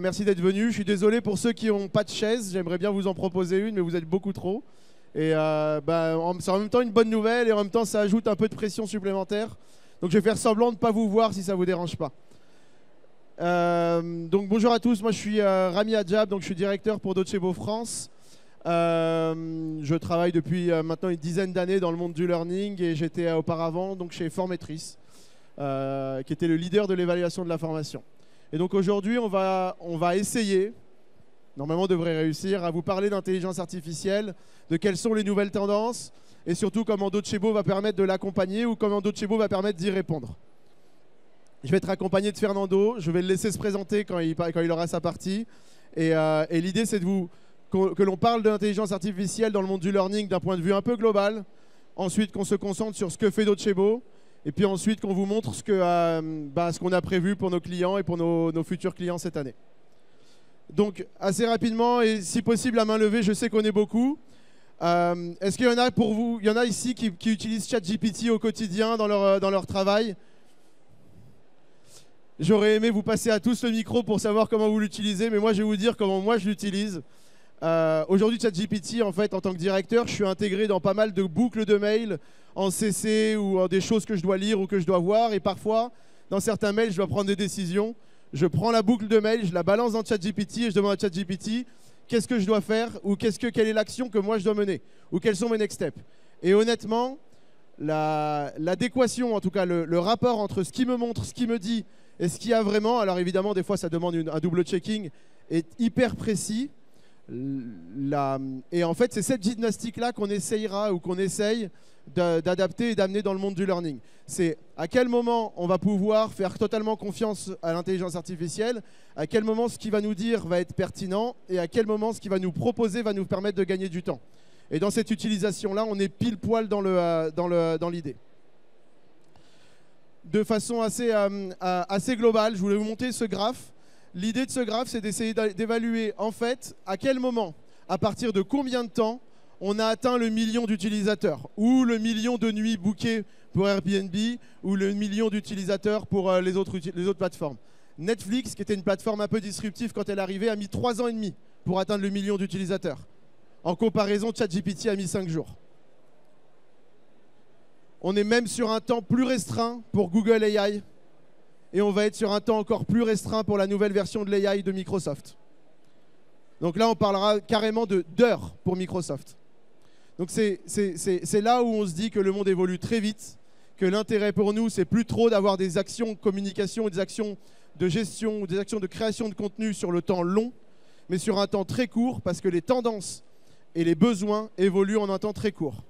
Merci d'être venu. Je suis désolé pour ceux qui n'ont pas de chaise. J'aimerais bien vous en proposer une, mais vous êtes beaucoup trop. Et c'est en même temps une bonne nouvelle et en même temps ça ajoute un peu de pression supplémentaire. Donc je vais faire semblant de ne pas vous voir si ça ne vous dérange pas. Donc bonjour à tous, moi je suis Rami Adjab, donc je suis directeur pour Docebo France. Je travaille depuis maintenant une dizaine d'années dans le monde du learning et j'étais auparavant donc chez Formetrice, qui était le leader de l'évaluation de la formation. Et donc aujourd'hui, on va essayer, normalement on devrait réussir, à vous parler d'intelligence artificielle, de quelles sont les nouvelles tendances, et surtout comment Docebo va permettre de l'accompagner ou comment Docebo va permettre d'y répondre. Je vais être accompagné de Fernando, je vais le laisser se présenter quand il aura sa partie. Et l'idée c'est que l'on parle de l'intelligence artificielle dans le monde du learning d'un point de vue un peu global, ensuite qu'on se concentre sur ce que fait Docebo, et puis ensuite qu'on vous montre ce qu'on a prévu pour nos clients et pour nos futurs clients cette année. Donc assez rapidement et si possible à main levée, je sais qu'on est beaucoup. Est-ce qu'il y en a pour vous, il y en a ici qui utilisent ChatGPT au quotidien dans leur travail? J'aurais aimé vous passer à tous le micro pour savoir comment vous l'utilisez, mais moi je vais vous dire comment moi je l'utilise. Aujourd'hui, ChatGPT, en fait, en tant que directeur, je suis intégré dans pas mal de boucles de mails en CC ou en des choses que je dois lire ou que je dois voir. Et parfois, dans certains mails, je dois prendre des décisions. Je prends la boucle de mail, je la balance dans ChatGPT et je demande à ChatGPT qu'est-ce que je dois faire ou quelle est l'action que moi je dois mener ou quels sont mes next steps. Et honnêtement, l'adéquation, en tout cas le rapport entre ce qui me montre, ce qui me dit et ce qu'il y a vraiment, alors évidemment, des fois, ça demande un double checking, est hyper précis. Et en fait, c'est cette gymnastique-là qu'on essayera ou qu'on essaye d'adapter et d'amener dans le monde du learning. C'est à quel moment on va pouvoir faire totalement confiance à l'intelligence artificielle, à quel moment ce qu'il va nous dire va être pertinent et à quel moment ce qu'il va nous proposer va nous permettre de gagner du temps. Et dans cette utilisation-là, on est pile poil dans l'idée. De façon assez globale, je voulais vous montrer ce graphe. L'idée de ce graphe, c'est d'essayer d'évaluer en fait à quel moment, à partir de combien de temps, on a atteint le million d'utilisateurs ou le million de nuits bookées pour Airbnb ou le million d'utilisateurs pour les autres plateformes. Netflix, qui était une plateforme un peu disruptive quand elle arrivait, a mis 3 ans et demi pour atteindre le million d'utilisateurs. En comparaison, ChatGPT a mis 5 jours. On est même sur un temps plus restreint pour Google AI. Et on va être sur un temps encore plus restreint pour la nouvelle version de l'AI de Microsoft. Donc là, on parlera carrément d'heures pour Microsoft. Donc c'est là où on se dit que le monde évolue très vite, que l'intérêt pour nous, c'est plus trop d'avoir des actions de communication, des actions de gestion, ou des actions de création de contenu sur le temps long, mais sur un temps très court, parce que les tendances et les besoins évoluent en un temps très court.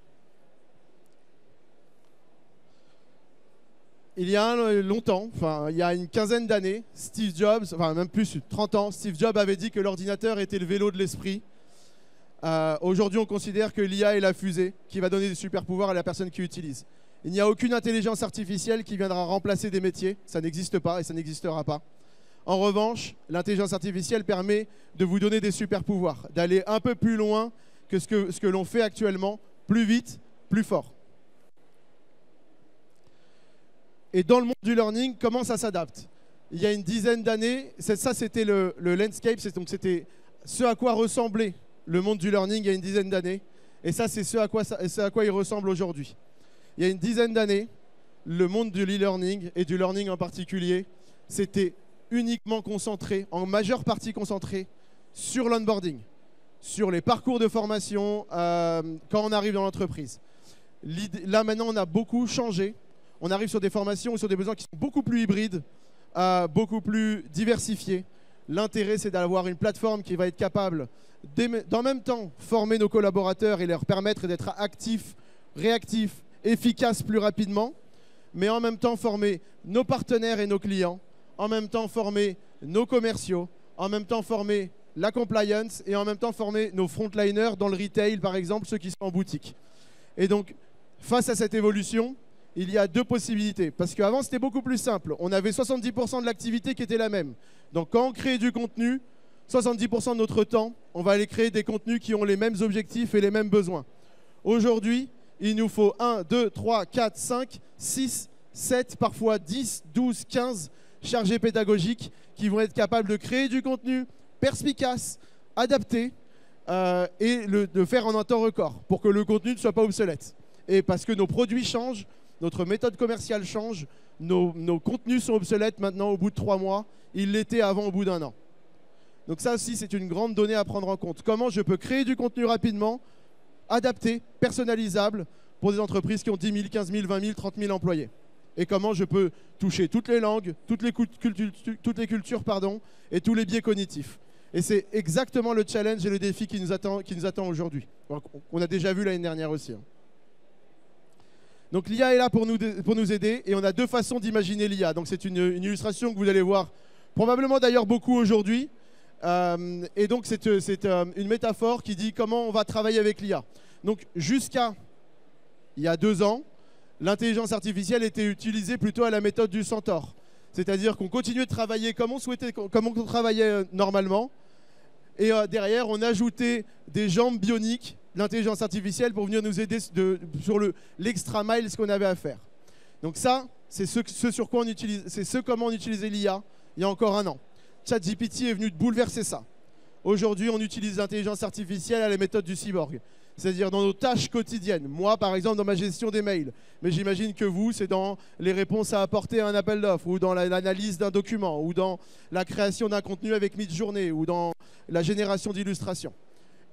Il y a longtemps, il y a une quinzaine d'années, Steve Jobs, enfin même plus, 30 ans, Steve Jobs avait dit que l'ordinateur était le vélo de l'esprit. Aujourd'hui, on considère que l'IA est la fusée qui va donner des super pouvoirs à la personne qui l'utilise. Il n'y a aucune intelligence artificielle qui viendra remplacer des métiers, ça n'existe pas et ça n'existera pas. En revanche, l'intelligence artificielle permet de vous donner des super pouvoirs, d'aller un peu plus loin que ce que l'on fait actuellement, plus vite, plus fort. Et dans le monde du learning, comment ça s'adapte? Il y a une dizaine d'années, ça c'était le landscape, donc c'était ce à quoi ressemblait le monde du learning il y a une dizaine d'années. Et ça, c'est ce à quoi il ressemble aujourd'hui. Il y a une dizaine d'années, le monde du e-learning et du learning en particulier, c'était uniquement concentré, en majeure partie concentré, sur l'onboarding, sur les parcours de formation quand on arrive dans l'entreprise. Là, maintenant, on a beaucoup changé. On arrive sur des formations ou sur des besoins qui sont beaucoup plus hybrides, beaucoup plus diversifiés. L'intérêt, c'est d'avoir une plateforme qui va être capable d'en même temps former nos collaborateurs et leur permettre d'être actifs, réactifs, efficaces plus rapidement, mais en même temps former nos partenaires et nos clients, en même temps former nos commerciaux, en même temps former la compliance et en même temps former nos frontliners dans le retail, par exemple, ceux qui sont en boutique. Et donc, face à cette évolution, il y a deux possibilités. Parce qu'avant, c'était beaucoup plus simple. On avait 70% de l'activité qui était la même. Donc, quand on crée du contenu, 70% de notre temps, on va aller créer des contenus qui ont les mêmes objectifs et les mêmes besoins. Aujourd'hui, il nous faut 1, 2, 3, 4, 5, 6, 7, parfois 10, 12, 15 chargés pédagogiques qui vont être capables de créer du contenu perspicace, adapté et de faire en un temps record pour que le contenu ne soit pas obsolète. Et parce que nos produits changent, notre méthode commerciale change, nos contenus sont obsolètes maintenant au bout de 3 mois, ils l'étaient avant au bout d'1 an. Donc ça aussi, c'est une grande donnée à prendre en compte. Comment je peux créer du contenu rapidement, adapté, personnalisable pour des entreprises qui ont 10 000, 15 000, 20 000, 30 000 employés. Et comment je peux toucher toutes les langues, toutes les cultures et tous les biais cognitifs. Et c'est exactement le challenge et le défi qui nous attend aujourd'hui. On a déjà vu l'année dernière aussi. Donc l'IA est là pour nous aider et on a 2 façons d'imaginer l'IA. Donc c'est une illustration que vous allez voir probablement d'ailleurs beaucoup aujourd'hui. Et donc c'est une métaphore qui dit comment on va travailler avec l'IA. Donc jusqu'à il y a 2 ans, l'intelligence artificielle était utilisée plutôt à la méthode du centaure. C'est-à-dire qu'on continuait de travailler comme on travaillait normalement. Et derrière, on ajoutait des jambes bioniques, l'intelligence artificielle, pour venir nous aider sur l'extra mile, ce qu'on avait à faire. Donc ça, c'est comment on utilisait l'IA il y a encore 1 an. ChatGPT est venu bouleverser ça. Aujourd'hui, on utilise l'intelligence artificielle à la méthode du cyborg. C'est-à-dire dans nos tâches quotidiennes. Moi, par exemple, dans ma gestion des mails. Mais j'imagine que vous, c'est dans les réponses à apporter à un appel d'offres, ou dans l'analyse d'un document, ou dans la création d'un contenu avec Midjourney, ou dans la génération d'illustrations.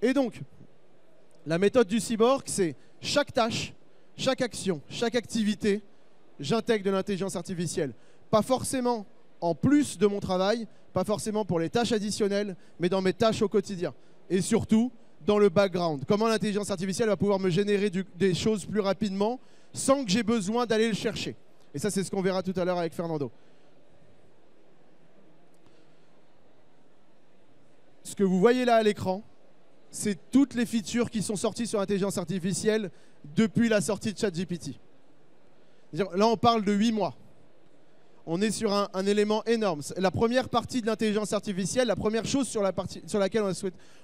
Et donc, la méthode du cyborg, c'est chaque tâche, chaque action, chaque activité, j'intègre de l'intelligence artificielle. Pas forcément en plus de mon travail, pas forcément pour les tâches additionnelles, mais dans mes tâches au quotidien. Et surtout, dans le background. Comment l'intelligence artificielle va pouvoir me générer des choses plus rapidement sans que j'ai besoin d'aller le chercher. Et ça, c'est ce qu'on verra tout à l'heure avec Fernando. Ce que vous voyez là à l'écran, c'est toutes les features qui sont sorties sur l'intelligence artificielle depuis la sortie de ChatGPT. Là, on parle de 8 mois. On est sur un élément énorme. La première partie de l'intelligence artificielle, la première chose sur laquelle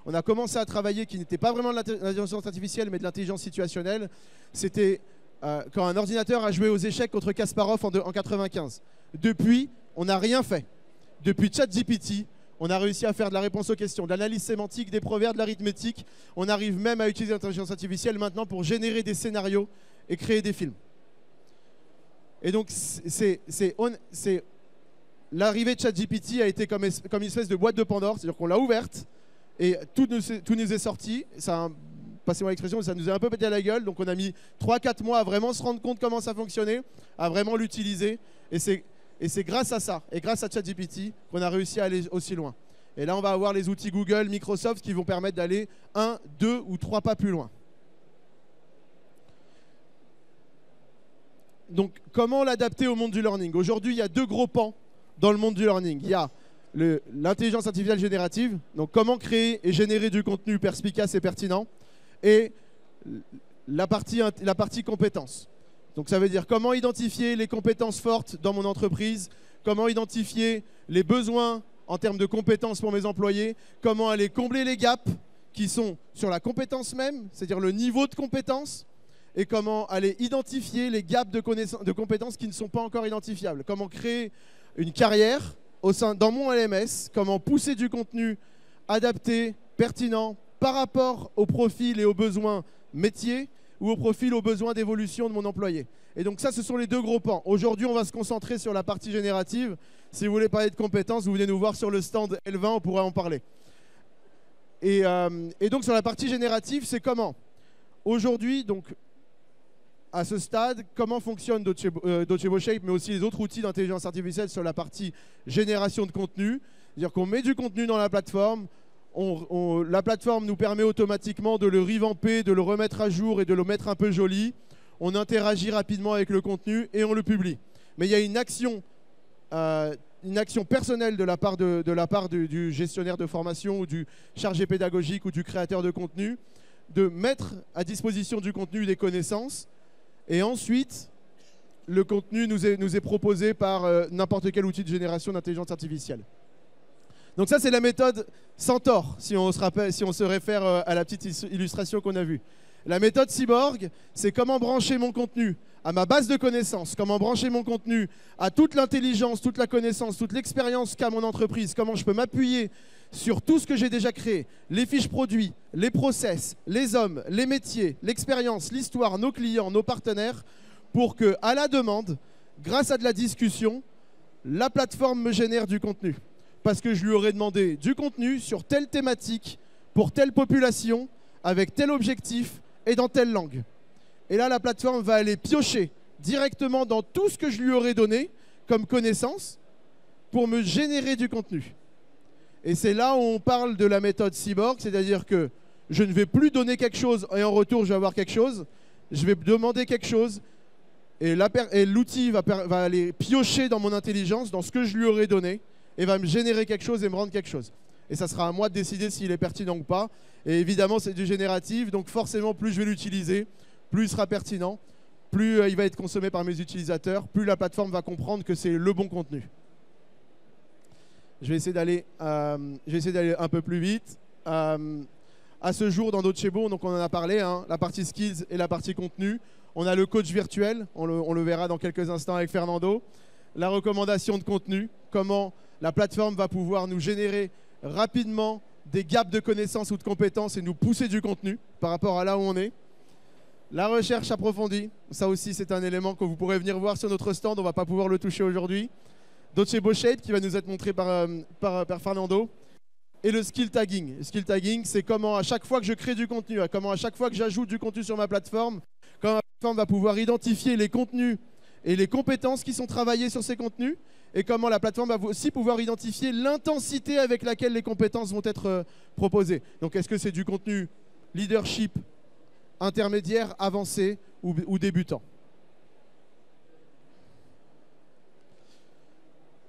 on a commencé à travailler, qui n'était pas vraiment de l'intelligence artificielle, mais de l'intelligence situationnelle, c'était quand un ordinateur a joué aux échecs contre Kasparov en 1995. Depuis, on n'a rien fait. Depuis ChatGPT, on a réussi à faire de la réponse aux questions, de l'analyse sémantique, des proverbes, de l'arithmétique. On arrive même à utiliser l'intelligence artificielle maintenant pour générer des scénarios et créer des films. Et donc, l'arrivée de ChatGPT a été comme une espèce de boîte de Pandore, c'est-à-dire qu'on l'a ouverte et tout nous est sorti. Passez-moi l'expression, ça nous a un peu pété à la gueule. Donc, on a mis 3-4 mois à vraiment se rendre compte comment ça fonctionnait, à vraiment l'utiliser. Et c'est grâce à ça, et grâce à ChatGPT, qu'on a réussi à aller aussi loin. Et là, on va avoir les outils Google, Microsoft qui vont permettre d'aller 1, 2 ou 3 pas plus loin. Donc, comment l'adapter au monde du learning? Aujourd'hui, il y a 2 gros pans dans le monde du learning. Il y a l'intelligence artificielle générative, donc comment créer et générer du contenu perspicace et pertinent, et la partie compétences. Donc, ça veut dire comment identifier les compétences fortes dans mon entreprise, comment identifier les besoins en termes de compétences pour mes employés, comment aller combler les gaps qui sont sur la compétence même, c'est-à-dire le niveau de compétence, et comment aller identifier les gaps de compétences qui ne sont pas encore identifiables. Comment créer une carrière dans mon LMS, comment pousser du contenu adapté, pertinent, par rapport au profil et aux besoins métiers ou au profil aux besoins d'évolution de mon employé. Et donc ça, ce sont les 2 gros pans. Aujourd'hui, on va se concentrer sur la partie générative. Si vous voulez parler de compétences, vous venez nous voir sur le stand L20, on pourra en parler. Et donc sur la partie générative, c'est comment? Aujourd'hui, donc, à ce stade, comment fonctionne Docebo Shape, mais aussi les autres outils d'intelligence artificielle sur la partie génération de contenu. C'est-à-dire qu'on met du contenu dans la plateforme, la plateforme nous permet automatiquement de le revamper, de le remettre à jour et de le mettre un peu joli. On interagit rapidement avec le contenu et on le publie. Mais il y a une action personnelle de la part du gestionnaire de formation ou du chargé pédagogique ou du créateur de contenu de mettre à disposition du contenu des connaissances. Et ensuite, le contenu nous est proposé par n'importe quel outil de génération d'intelligence artificielle. Donc ça, c'est la méthode Centaure, si on se réfère à la petite illustration qu'on a vue. La méthode Cyborg, c'est comment brancher mon contenu à ma base de connaissances, comment brancher mon contenu à toute l'intelligence, toute la connaissance, toute l'expérience qu'a mon entreprise, comment je peux m'appuyer sur tout ce que j'ai déjà créé, les fiches produits, les process, les hommes, les métiers, l'expérience, l'histoire, nos clients, nos partenaires, pour que, à la demande, grâce à de la discussion, la plateforme me génère du contenu. Parce que je lui aurais demandé du contenu sur telle thématique, pour telle population, avec tel objectif et dans telle langue. Et là, la plateforme va aller piocher directement dans tout ce que je lui aurais donné comme connaissance pour me générer du contenu. Et c'est là où on parle de la méthode cyborg, c'est-à-dire que je ne vais plus donner quelque chose et en retour, je vais avoir quelque chose. Je vais demander quelque chose et l'outil va aller piocher dans mon intelligence, dans ce que je lui aurais donné, et va me générer quelque chose et me rendre quelque chose. Et ça sera à moi de décider s'il est pertinent ou pas. Et évidemment, c'est du génératif, donc forcément, plus je vais l'utiliser, plus il sera pertinent, plus il va être consommé par mes utilisateurs, plus la plateforme va comprendre que c'est le bon contenu. Je vais essayer d'aller un peu plus vite. À ce jour, dans Docebo, donc on en a parlé, hein, la partie skills et la partie contenu. On a le coach virtuel, on le verra dans quelques instants avec Fernando. La recommandation de contenu, comment la plateforme va pouvoir nous générer rapidement des gaps de connaissances ou de compétences et nous pousser du contenu par rapport à là où on est. La recherche approfondie, ça aussi c'est un élément que vous pourrez venir voir sur notre stand, on ne va pas pouvoir le toucher aujourd'hui. Docebo Shape qui va nous être montré par Fernando. Et le skill tagging. Le skill tagging, c'est comment à chaque fois que je crée du contenu, comment à chaque fois que j'ajoute du contenu sur ma plateforme, comment la plateforme va pouvoir identifier les contenus et les compétences qui sont travaillées sur ces contenus, et comment la plateforme va aussi pouvoir identifier l'intensité avec laquelle les compétences vont être proposées. Donc est-ce que c'est du contenu leadership, intermédiaire, avancé ou débutant?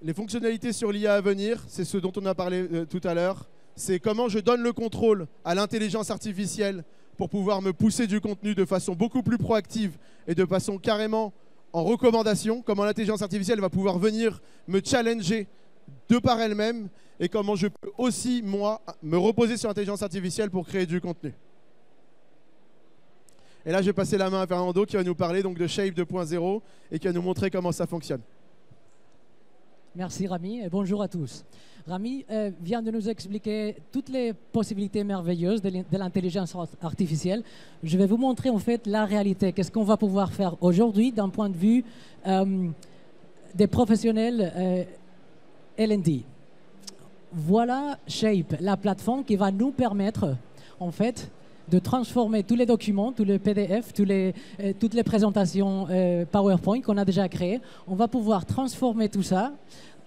Les fonctionnalités sur l'IA à venir, c'est ce dont on a parlé tout à l'heure. C'est comment je donne le contrôle à l'intelligence artificielle pour pouvoir me pousser du contenu de façon beaucoup plus proactive et de façon carrément en recommandation. Comment l'intelligence artificielle va pouvoir venir me challenger de par elle-même et comment je peux aussi, moi, me reposer sur l'intelligence artificielle pour créer du contenu. Et là, je vais passer la main à Fernando qui va nous parler donc de Shape 2.0 et qui va nous montrer comment ça fonctionne. Merci Rami et bonjour à tous. Rami vient de nous expliquer toutes les possibilités merveilleuses de l'intelligence artificielle. Je vais vous montrer en fait la réalité, qu'est-ce qu'on va pouvoir faire aujourd'hui d'un point de vue des professionnels L&D. Voilà Shape, la plateforme qui va nous permettre en fait de transformer tous les documents, tous les PDF, toutes les présentations PowerPoint qu'on a déjà créées. On va pouvoir transformer tout ça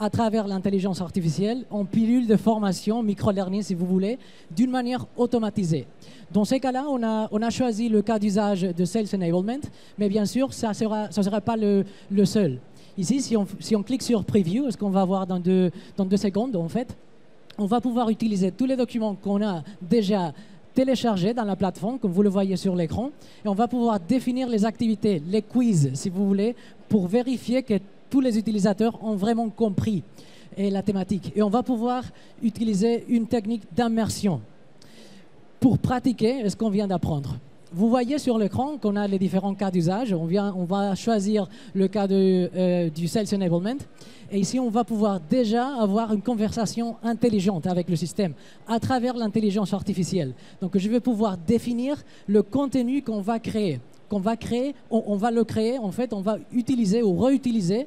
à travers l'intelligence artificielle en pilule de formation, micro-learning si vous voulez, d'une manière automatisée. Dans ces cas-là, on a choisi le cas d'usage de Sales Enablement, mais bien sûr, ça ne sera pas le seul. Ici, si on clique sur Preview, ce qu'on va voir dans deux secondes, en fait, on va pouvoir utiliser tous les documents qu'on a déjà téléchargés dans la plateforme, comme vous le voyez sur l'écran, et on va pouvoir définir les activités, les quiz, si vous voulez, pour vérifier que tous les utilisateurs ont vraiment compris la thématique. Et on va pouvoir utiliser une technique d'immersion pour pratiquer ce qu'on vient d'apprendre. Vous voyez sur l'écran qu'on a les différents cas d'usage. On va choisir le cas du Sales Enablement. Et ici, on va pouvoir déjà avoir une conversation intelligente avec le système à travers l'intelligence artificielle. Donc, je vais pouvoir définir le contenu qu'on va créer. On va le créer, en fait, on va utiliser ou réutiliser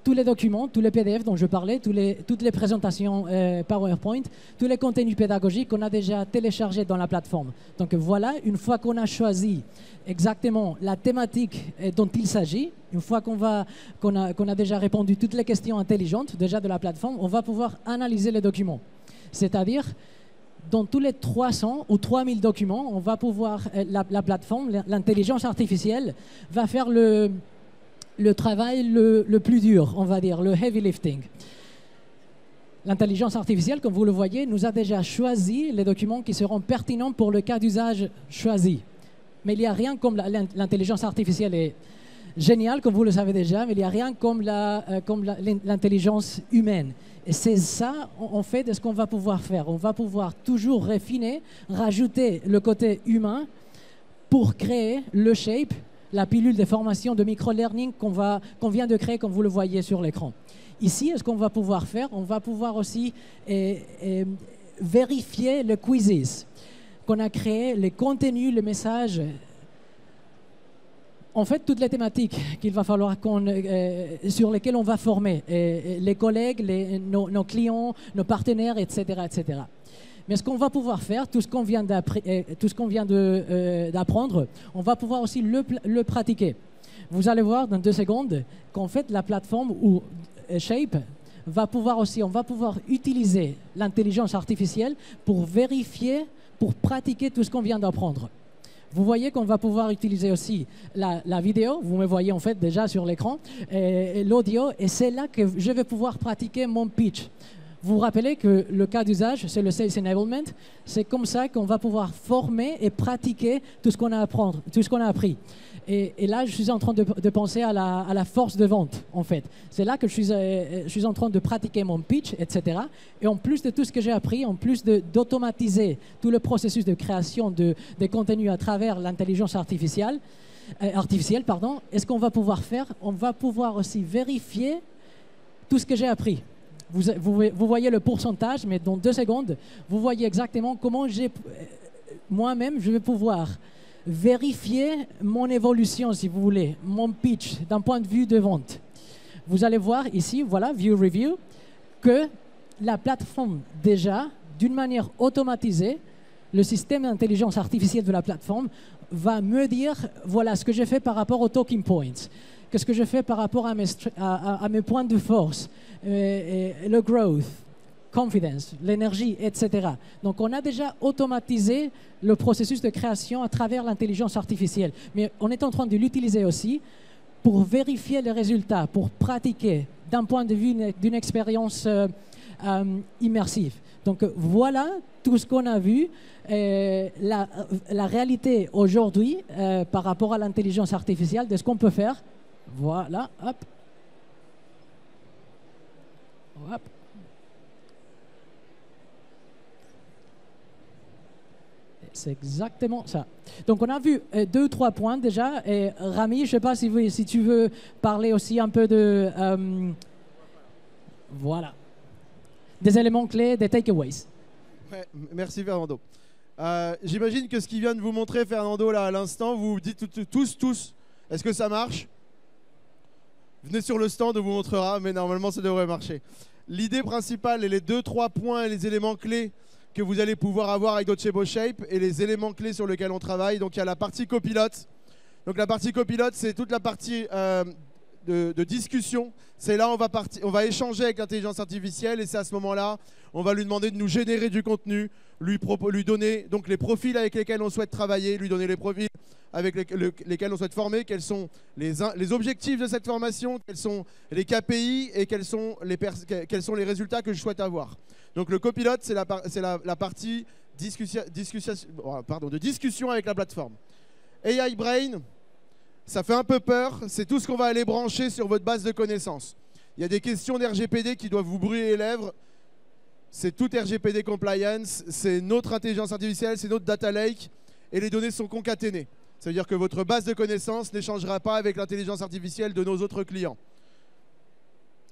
tous les documents, tous les PDF dont je parlais, toutes les présentations PowerPoint, tous les contenus pédagogiques qu'on a déjà téléchargés dans la plateforme. Donc voilà, une fois qu'on a choisi exactement la thématique dont il s'agit, une fois qu'on a déjà répondu toutes les questions intelligentes déjà de la plateforme, on va pouvoir analyser les documents. C'est-à-dire, dans tous les 300 ou 3000 documents, on va pouvoir, la plateforme, l'intelligence artificielle, va faire le travail le plus dur, on va dire, le heavy lifting. L'intelligence artificielle, comme vous le voyez, nous a déjà choisi les documents qui seront pertinents pour le cas d'usage choisi. Mais il n'y a rien comme l'intelligence artificielle est géniale, comme vous le savez déjà, mais il n'y a rien comme l'intelligence humaine. Et c'est ça, en fait, de ce qu'on va pouvoir faire. On va pouvoir toujours raffiner, rajouter le côté humain pour créer le shape, la pilule de formation de micro-learning qu'on vient de créer, comme vous le voyez sur l'écran. Ici, ce qu'on va pouvoir faire, on va pouvoir aussi vérifier le quizzes qu'on a créé, les contenus, les messages. En fait, toutes les thématiques qu'il va falloir sur lesquelles on va former les collègues, nos clients, nos partenaires, etc., etc. Mais ce qu'on va pouvoir faire, tout ce qu'on vient d'apprendre, on va pouvoir aussi le pratiquer. Vous allez voir dans 2 secondes qu'en fait, la plateforme ou Shape on va pouvoir utiliser l'intelligence artificielle pour vérifier, pour pratiquer tout ce qu'on vient d'apprendre. Vous voyez qu'on va pouvoir utiliser aussi la vidéo, vous me voyez en fait déjà sur l'écran, l'audio, et c'est là que je vais pouvoir pratiquer mon pitch. Vous vous rappelez que le cas d'usage, c'est le Sales Enablement. C'est comme ça qu'on va pouvoir former et pratiquer tout ce qu'on a appris. Et là, je suis en train de penser à la force de vente, en fait. C'est là que je suis en train de pratiquer mon pitch, etc. Et en plus de tout ce que j'ai appris, en plus d'automatiser tout le processus de création des contenus à travers l'intelligence artificielle, est-ce qu'on va pouvoir faire? On va pouvoir aussi vérifier tout ce que j'ai appris. Vous voyez le pourcentage, mais dans 2 secondes, vous voyez exactement comment moi-même, je vais pouvoir vérifier mon évolution, si vous voulez, mon pitch d'un point de vue de vente. Vous allez voir ici, voilà, View Review, que la plateforme déjà, d'une manière automatisée, le système d'intelligence artificielle de la plateforme va me dire, voilà ce que j'ai fait par rapport aux talking points. Qu'est-ce que je fais par rapport à mes points de force, le growth, confidence, l'énergie, etc. Donc, on a déjà automatisé le processus de création à travers l'intelligence artificielle. Mais on est en train de l'utiliser aussi pour vérifier les résultats, pour pratiquer d'un point de vue d'une expérience immersive. Donc, voilà tout ce qu'on a vu. La réalité aujourd'hui par rapport à l'intelligence artificielle, de ce qu'on peut faire. Voilà, hop. Hop. C'est exactement ça. Donc, on a vu 2 ou 3 points déjà. Et Rami, je ne sais pas si tu veux parler aussi un peu de... voilà. Des éléments clés, des takeaways. Ouais, merci Fernando. J'imagine que ce qu'il vient de vous montrer Fernando là à l'instant, vous vous dites tous, est-ce que ça marche? Venez sur le stand, on vous montrera, mais normalement ça devrait marcher. L'idée principale et les 2-3 points et les éléments clés que vous allez pouvoir avoir avec Docebo Shape et les éléments clés sur lesquels on travaille. Donc il y a la partie copilote. Donc la partie copilote, c'est toute la partie de discussion. C'est là on va échanger avec l'intelligence artificielle et c'est à ce moment-là, on va lui demander de nous générer du contenu, lui donner donc les profils avec lesquels on souhaite travailler, lui donner les profils avec lesquels on souhaite former, quels sont les objectifs de cette formation, quels sont les KPI et quels sont les résultats que je souhaite avoir. Donc le copilote, c'est la partie de discussion avec la plateforme. AI Brain, ça fait un peu peur, c'est tout ce qu'on va aller brancher sur votre base de connaissances. Il y a des questions d'RGPD qui doivent vous brûler les lèvres. C'est tout RGPD compliance, c'est notre intelligence artificielle, c'est notre data lake et les données sont concaténées. Ça veut dire que votre base de connaissances n'échangera pas avec l'intelligence artificielle de nos autres clients.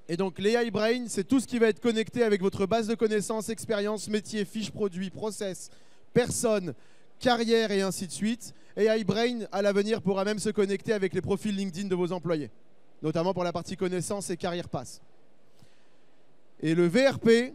Et donc l'AI Brain, c'est tout ce qui va être connecté avec votre base de connaissances, expérience, métier, fiche produit, process, personne, carrière et ainsi de suite. AI Brain, à l'avenir, pourra même se connecter avec les profils LinkedIn de vos employés, notamment pour la partie connaissances et carrière pass. Et le VRP,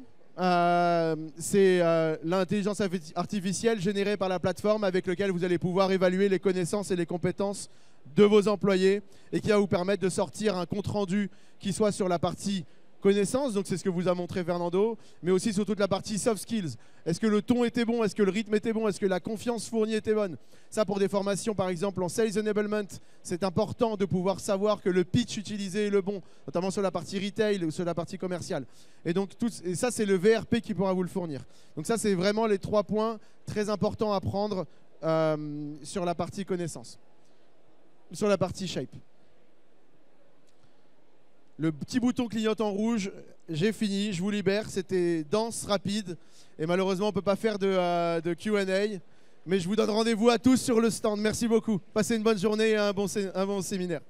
c'est l'intelligence artificielle générée par la plateforme avec laquelle vous allez pouvoir évaluer les connaissances et les compétences de vos employés et qui va vous permettre de sortir un compte-rendu qui soit sur la partie connaissances, donc c'est ce que vous a montré Fernando, mais aussi sur toute la partie soft skills. Est-ce que le ton était bon? Est-ce que le rythme était bon? Est-ce que la confiance fournie était bonne? Ça, pour des formations, par exemple, en Sales Enablement, c'est important de pouvoir savoir que le pitch utilisé est le bon, notamment sur la partie retail ou sur la partie commerciale. Et donc, et ça, c'est le VRP qui pourra vous le fournir. Donc ça, c'est vraiment les 3 points très importants à prendre sur la partie connaissances. Sur la partie shape. Le petit bouton clignote en rouge, j'ai fini, je vous libère. C'était dense, rapide. Et malheureusement, on ne peut pas faire de Q&A. Mais je vous donne rendez-vous à tous sur le stand. Merci beaucoup. Passez une bonne journée et un bon séminaire.